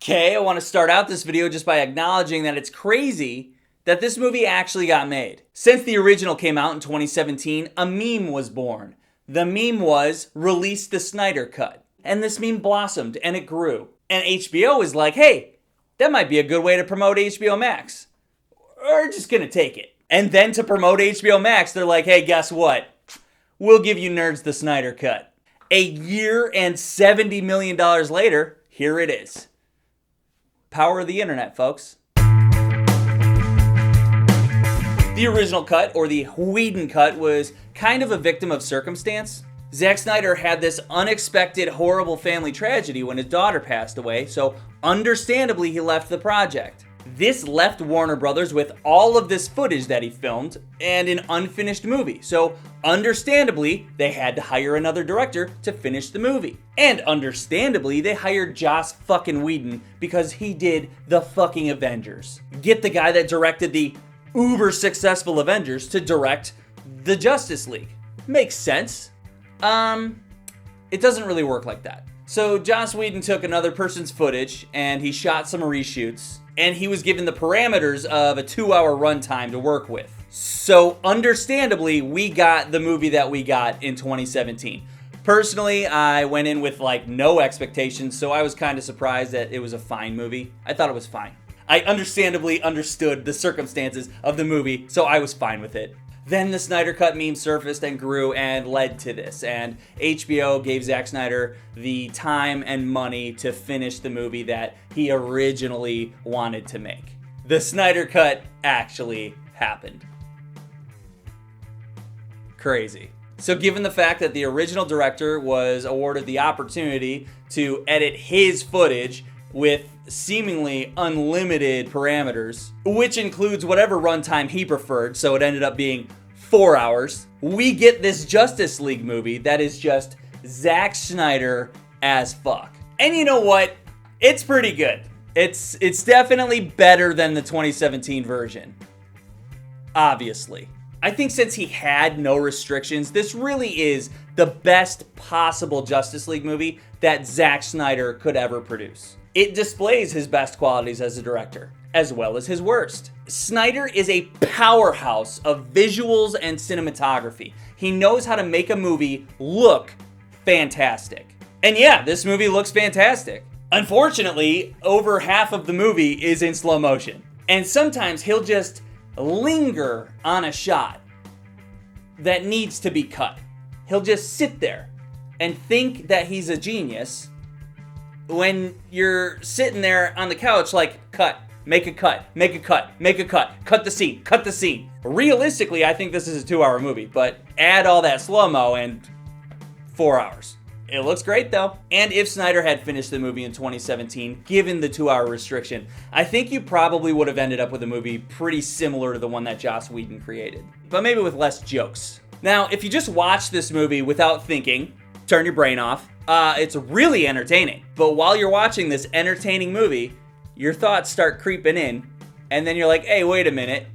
Okay, I want to start out this video just by acknowledging that it's crazy that this movie actually got made. Since the original came out in 2017, a meme was born. The meme was, release the Snyder Cut. And this meme blossomed and it grew. And HBO is like, hey, that might be a good way to promote HBO Max. We're just gonna take it. And then to promote HBO Max, they're like, hey, guess what? We'll give you nerds the Snyder Cut. A year and $70 million later, here it is. Power of the internet, folks. The original cut, or the Whedon cut, was kind of a victim of circumstance. Zack Snyder had this unexpected, horrible family tragedy when his daughter passed away, so understandably he left the project. This left Warner Brothers with all of this footage that he filmed and an unfinished movie. So understandably, they had to hire another director to finish the movie. And understandably, they hired Joss fucking Whedon because he did the fucking Avengers. Get the guy that directed the uber successful Avengers to direct the Justice League. Makes sense. It doesn't really work like that. So Joss Whedon took another person's footage and he shot some reshoots, and he was given the parameters of a 2-hour runtime to work with. So understandably, we got the movie that we got in 2017. Personally, I went in with no expectations, so I was kind of surprised that it was a fine movie. I thought it was fine. I understandably understood the circumstances of the movie, so I was fine with it. Then the Snyder Cut meme surfaced and grew and led to this, and HBO gave Zack Snyder the time and money to finish the movie that he originally wanted to make. The Snyder Cut actually happened. Crazy. So given the fact that the original director was awarded the opportunity to edit his footage with seemingly unlimited parameters, which includes whatever runtime he preferred, so it ended up being 4 hours, we get this Justice League movie that is just Zack Snyder as fuck. And you know what? It's pretty good. It's definitely better than the 2017 version. Obviously. I think since he had no restrictions, this really is the best possible Justice League movie that Zack Snyder could ever produce. It displays his best qualities as a director, as well as his worst. Snyder is a powerhouse of visuals and cinematography. He knows how to make a movie look fantastic. And yeah, this movie looks fantastic. Unfortunately, over half of the movie is in slow motion. And sometimes he'll just linger on a shot that needs to be cut. He'll just sit there and think that he's a genius when you're sitting there on the couch like, cut, make a cut, make a cut, make a cut, cut the scene, cut the scene. Realistically, I think this is a 2-hour movie, but add all that slow-mo and 4 hours. It looks great though. And if Snyder had finished the movie in 2017, given the 2-hour restriction, I think you probably would have ended up with a movie pretty similar to the one that Joss Whedon created, but maybe with less jokes. Now, if you just watch this movie without thinking, turn your brain off, it's really entertaining. But while you're watching this entertaining movie, your thoughts start creeping in, and then you're like, hey, wait a minute.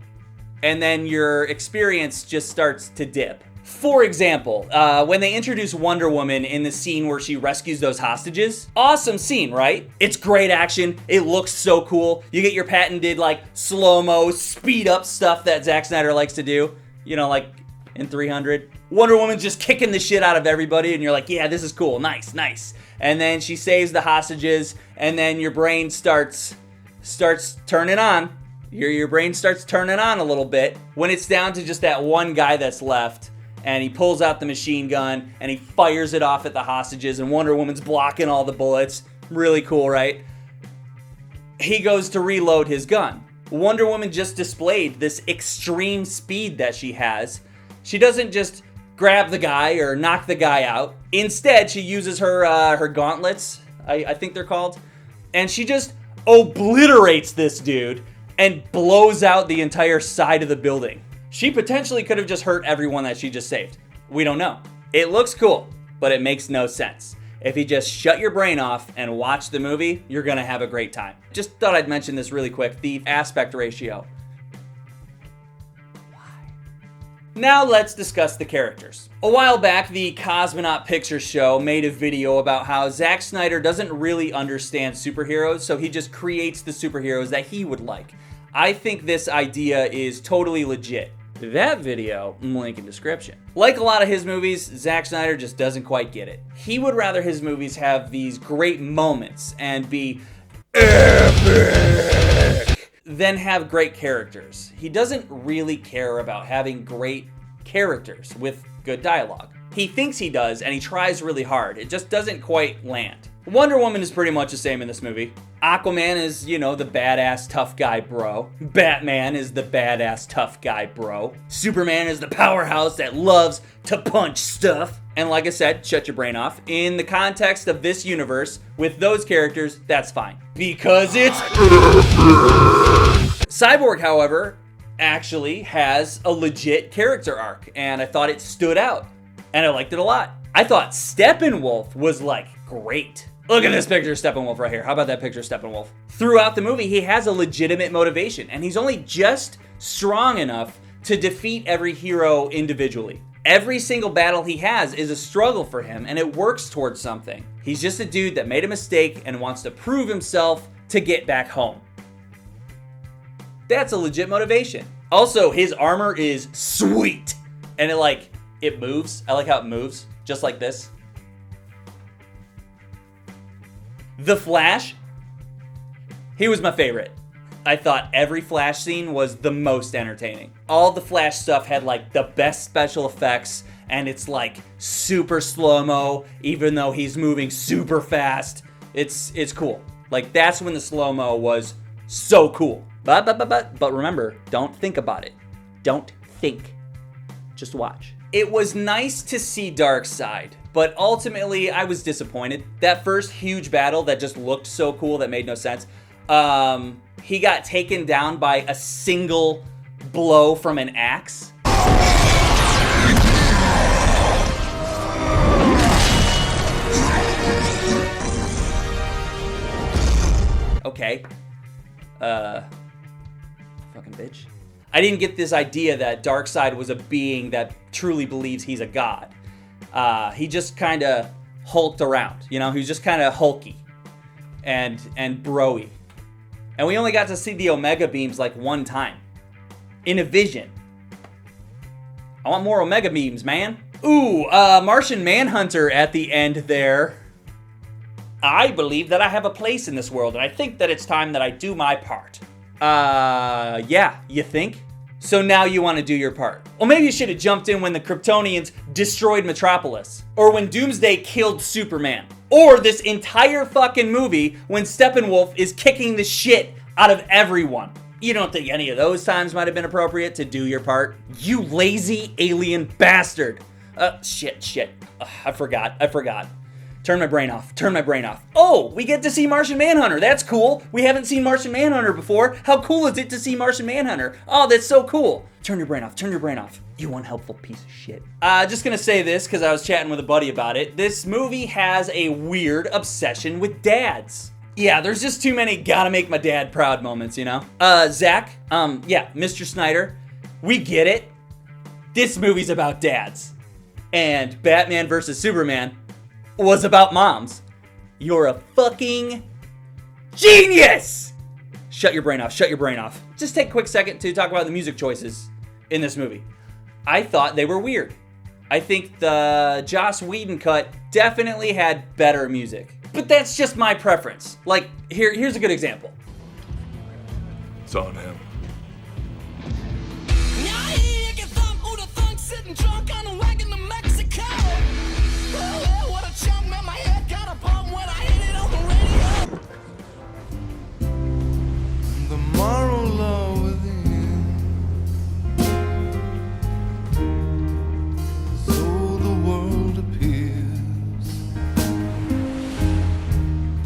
And then your experience just starts to dip. For example, when they introduce Wonder Woman in the scene where she rescues those hostages, awesome scene, right? It's great action. It looks so cool. You get your patented slow-mo, speed up stuff that Zack Snyder likes to do. You know, like in 300. Wonder Woman's just kicking the shit out of everybody, and you're like, yeah, this is cool, nice, nice. And then she saves the hostages, and then your brain starts turning on. Your brain starts turning on a little bit when it's down to just that one guy that's left, and he pulls out the machine gun, and he fires it off at the hostages, and Wonder Woman's blocking all the bullets. Really cool, right? He goes to reload his gun. Wonder Woman just displayed this extreme speed that she has. She doesn't just grab the guy or knock the guy out. Instead, she uses her gauntlets, I think they're called, and she just obliterates this dude and blows out the entire side of the building. She potentially could have just hurt everyone that she just saved. We don't know. It looks cool, but it makes no sense. If you just shut your brain off and watch the movie, you're gonna have a great time. Just thought I'd mention this really quick, the aspect ratio. Now let's discuss the characters. A while back, the Cosmonaut Picture Show made a video about how Zack Snyder doesn't really understand superheroes, so he just creates the superheroes that he would like. I think this idea is totally legit. That video, link in description. Like a lot of his movies, Zack Snyder just doesn't quite get it. He would rather his movies have these great moments and be epic than have great characters. He doesn't really care about having great characters with good dialogue. He thinks he does, and he tries really hard. It just doesn't quite land. Wonder Woman is pretty much the same in this movie. Aquaman is, the badass tough guy bro. Batman is the badass tough guy bro. Superman is the powerhouse that loves to punch stuff. And like I said, shut your brain off. In the context of this universe, with those characters, that's fine. Because it's Cyborg, however, actually has a legit character arc, and I thought it stood out, and I liked it a lot. I thought Steppenwolf was, great. Look at this picture of Steppenwolf right here. How about that picture of Steppenwolf? Throughout the movie, he has a legitimate motivation, and he's only just strong enough to defeat every hero individually. Every single battle he has is a struggle for him, and it works towards something. He's just a dude that made a mistake and wants to prove himself to get back home. That's a legit motivation. Also, his armor is sweet, and it moves. I like how it moves, just like this. The Flash, he was my favorite. I thought every Flash scene was the most entertaining. All the Flash stuff had the best special effects, and it's super slow-mo, even though he's moving super fast. It's cool. That's when the slow-mo was so cool. But remember, don't think about it. Don't think. Just watch. It was nice to see Darkseid, but ultimately I was disappointed. That first huge battle that just looked so cool that made no sense. He got taken down by a single blow from an axe. Okay. Fucking bitch. I didn't get this idea that Darkseid was a being that truly believes he's a god. He just kind of hulked around, he was just kind of hulky and broy. And we only got to see the Omega beams one time. In a vision. I want more Omega beams, man. Ooh, Martian Manhunter at the end there. I believe that I have a place in this world, and I think that it's time that I do my part. Yeah, you think? So now you want to do your part. Well, maybe you should have jumped in when the Kryptonians destroyed Metropolis. Or when Doomsday killed Superman. Or this entire fucking movie when Steppenwolf is kicking the shit out of everyone. You don't think any of those times might have been appropriate to do your part? You lazy alien bastard. Shit. I forgot. Turn my brain off. Oh, we get to see Martian Manhunter. That's cool. We haven't seen Martian Manhunter before. How cool is it to see Martian Manhunter? Oh, that's so cool. Turn your brain off. You unhelpful piece of shit. Just gonna say this because I was chatting with a buddy about it. This movie has a weird obsession with dads. Yeah, there's just too many gotta make my dad proud moments, Zach, Mr. Snyder, we get it. This movie's about dads. And Batman vs. Superman was about moms. You're a fucking genius! Shut your brain off. Just take a quick second to talk about the music choices in this movie. I thought they were weird. I think the Joss Whedon cut definitely had better music. But that's just my preference. Here's a good example. It's on him.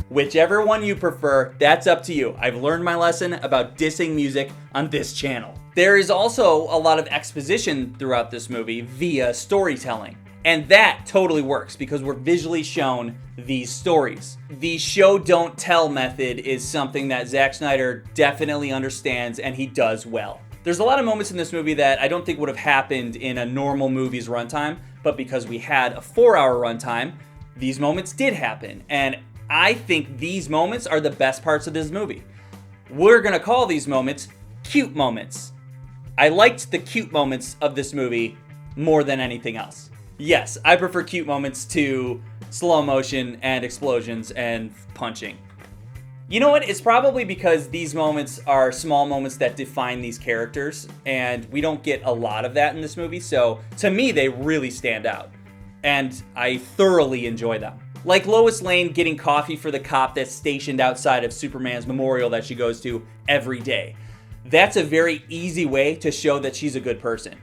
Whichever one you prefer, that's up to you. I've learned my lesson about dissing music on this channel. There is also a lot of exposition throughout this movie via storytelling. And that totally works because we're visually shown these stories. The show don't tell method is something that Zack Snyder definitely understands and he does well. There's a lot of moments in this movie that I don't think would have happened in a normal movie's runtime, but because we had a 4-hour runtime, these moments did happen. And I think these moments are the best parts of this movie. We're gonna call these moments cute moments. I liked the cute moments of this movie more than anything else. Yes, I prefer cute moments to slow motion and explosions and punching. You know what? It's probably because these moments are small moments that define these characters, and we don't get a lot of that in this movie, so to me, they really stand out. And I thoroughly enjoy them. Like Lois Lane getting coffee for the cop that's stationed outside of Superman's memorial that she goes to every day. That's a very easy way to show that she's a good person.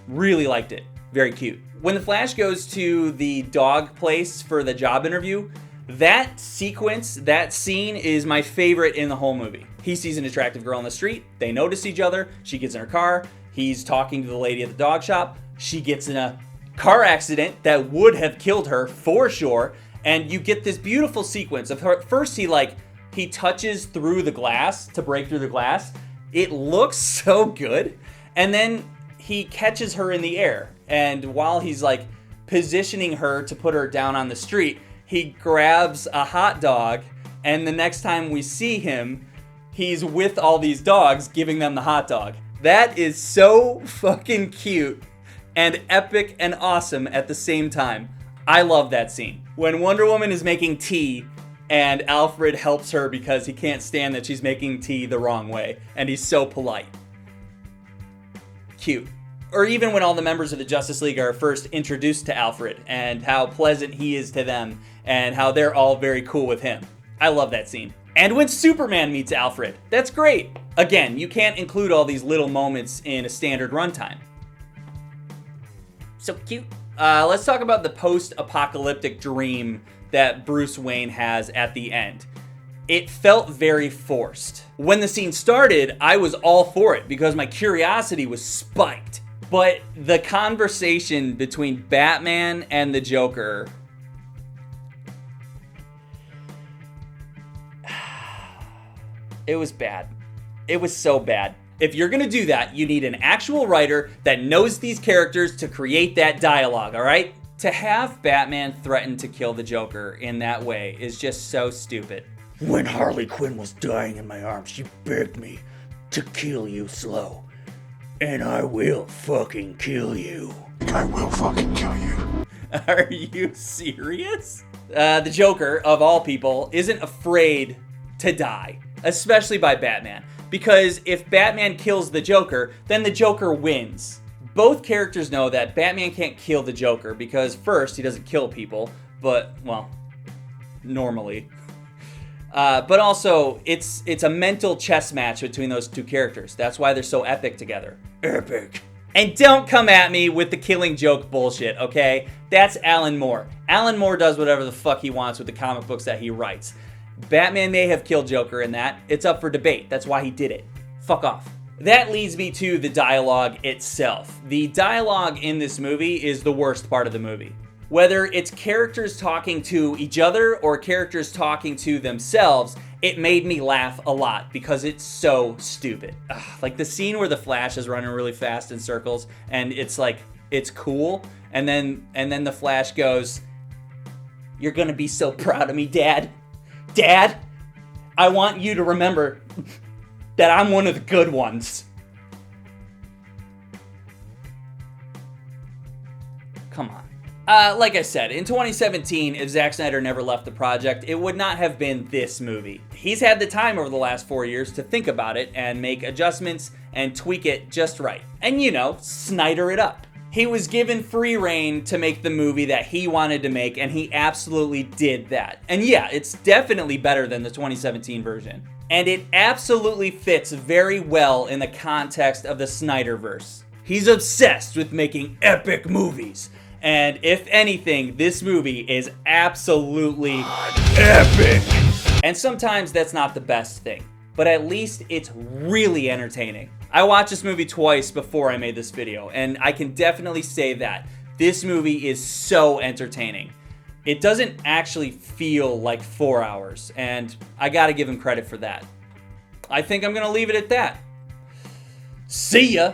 Really liked it. Very cute. When the Flash goes to the dog place for the job interview, that sequence, that scene is my favorite in the whole movie. He sees an attractive girl on the street. They notice each other. She gets in her car. He's talking to the lady at the dog shop. She gets in a car accident that would have killed her for sure. And you get this beautiful sequence of her. First, he touches through the glass to break through the glass. It looks so good. And then he catches her in the air. And while he's positioning her to put her down on the street, he grabs a hot dog, and the next time we see him, he's with all these dogs giving them the hot dog. That is so fucking cute and epic and awesome at the same time. I love that scene. When Wonder Woman is making tea and Alfred helps her because he can't stand that she's making tea the wrong way, and he's so polite. Cute. Or even when all the members of the Justice League are first introduced to Alfred and how pleasant he is to them and how they're all very cool with him. I love that scene. And when Superman meets Alfred, that's great. Again, you can't include all these little moments in a standard runtime. So cute. Let's talk about the post-apocalyptic dream that Bruce Wayne has at the end. It felt very forced. When the scene started, I was all for it because my curiosity was spiked. But the conversation between Batman and the Joker, it was bad. It was so bad. If you're gonna do that, you need an actual writer that knows these characters to create that dialogue, all right? To have Batman threaten to kill the Joker in that way is just so stupid. When Harley Quinn was dying in my arms, she begged me to kill you slow. And I will fucking kill you. I will fucking kill you. Are you serious? The Joker, of all people, isn't afraid to die, especially by Batman. Because if Batman kills the Joker, then the Joker wins. Both characters know that Batman can't kill the Joker because first, he doesn't kill people, but, well, normally. But also, it's a mental chess match between those two characters. That's why they're so epic together. Epic. And don't come at me with the Killing Joke bullshit, okay? That's Alan Moore. Alan Moore does whatever the fuck he wants with the comic books that he writes. Batman may have killed Joker in that. It's up for debate. That's why he did it. Fuck off. That leads me to the dialogue itself. The dialogue in this movie is the worst part of the movie. Whether it's characters talking to each other or characters talking to themselves, it made me laugh a lot because it's so stupid. Like the scene where the Flash is running really fast in circles and it's cool, and then the Flash goes, "You're gonna be so proud of me, Dad. Dad, I want you to remember that I'm one of the good ones." Come on. Like I said, in 2017, if Zack Snyder never left the project, it would not have been this movie. He's had the time over the last 4 years to think about it and make adjustments and tweak it just right. And Snyder it up. He was given free reign to make the movie that he wanted to make, and he absolutely did that. And yeah, it's definitely better than the 2017 version. And it absolutely fits very well in the context of the Snyderverse. He's obsessed with making epic movies. And if anything, this movie is absolutely epic. And sometimes that's not the best thing, but at least it's really entertaining. I watched this movie twice before I made this video, and I can definitely say that this movie is so entertaining. It doesn't actually feel like 4 hours, and I gotta give him credit for that. I think I'm gonna leave it at that. See ya!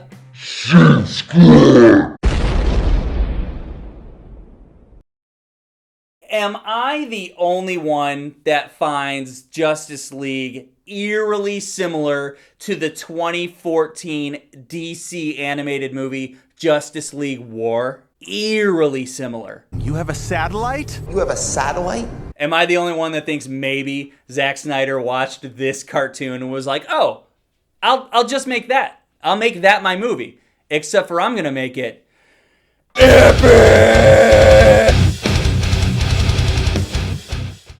Am I the only one that finds Justice League eerily similar to the 2014 DC animated movie Justice League War? Eerily similar. You have a satellite? You have a satellite? Am I the only one that thinks maybe Zack Snyder watched this cartoon and was like, oh, I'll just make that. I'll make that my movie. Except for I'm gonna make it epic!